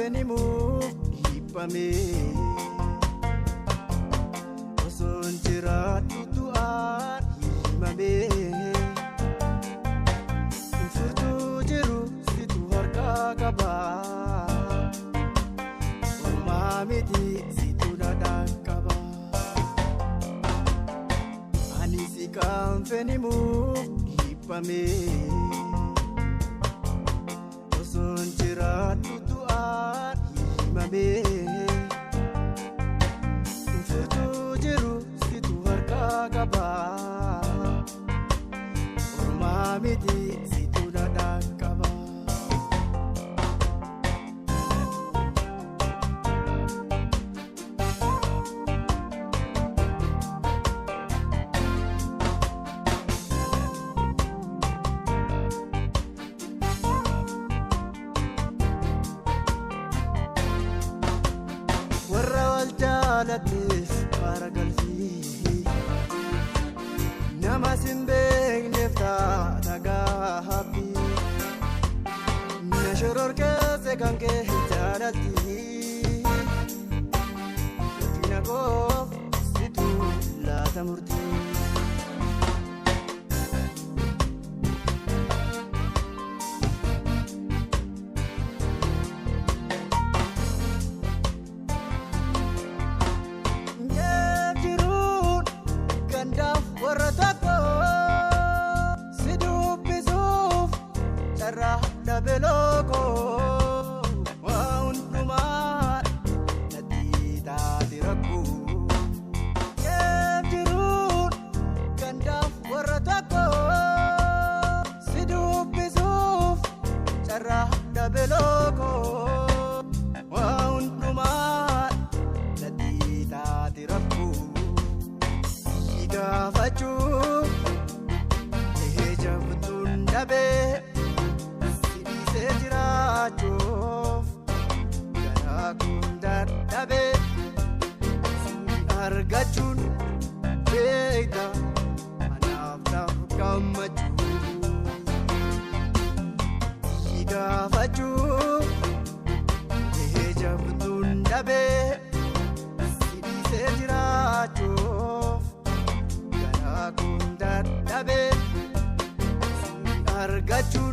fenimuuf dhiibbame osoon jiraadhu du'aan himame furtuu jiru situ harkaa qaba ormaa miti situ dhadhaan qaba ani si kan fenimuuf dhiibbame osoon jiraadhu du'aan himame furtuu jiru situ harkaa qaba ormaa miti situ dhadhaan qaba. warra wal jaalateef bara galfii nama sin beekneef taata gaabbii na shororkeesse kan kee jaalalti guddina koof situ laata murtii. warra tokko si dubbisuuf carraa dhabe looko waa hundumaa natti taati rakkoo keef jiruun gandaaf warra tokko si dubbisuuf carraa dhabe looko waa hundumaa natti taati rakkoo. Gaafachuu eeja butuun dhabee si dhiisee jiraachuuf garaa kun dadhabee si argachuun beekta anaaf naaf gammachuu. Gaafachuu eeja butuun dhabee si dhiisee jiraachuuf kun dadhabee si argachuun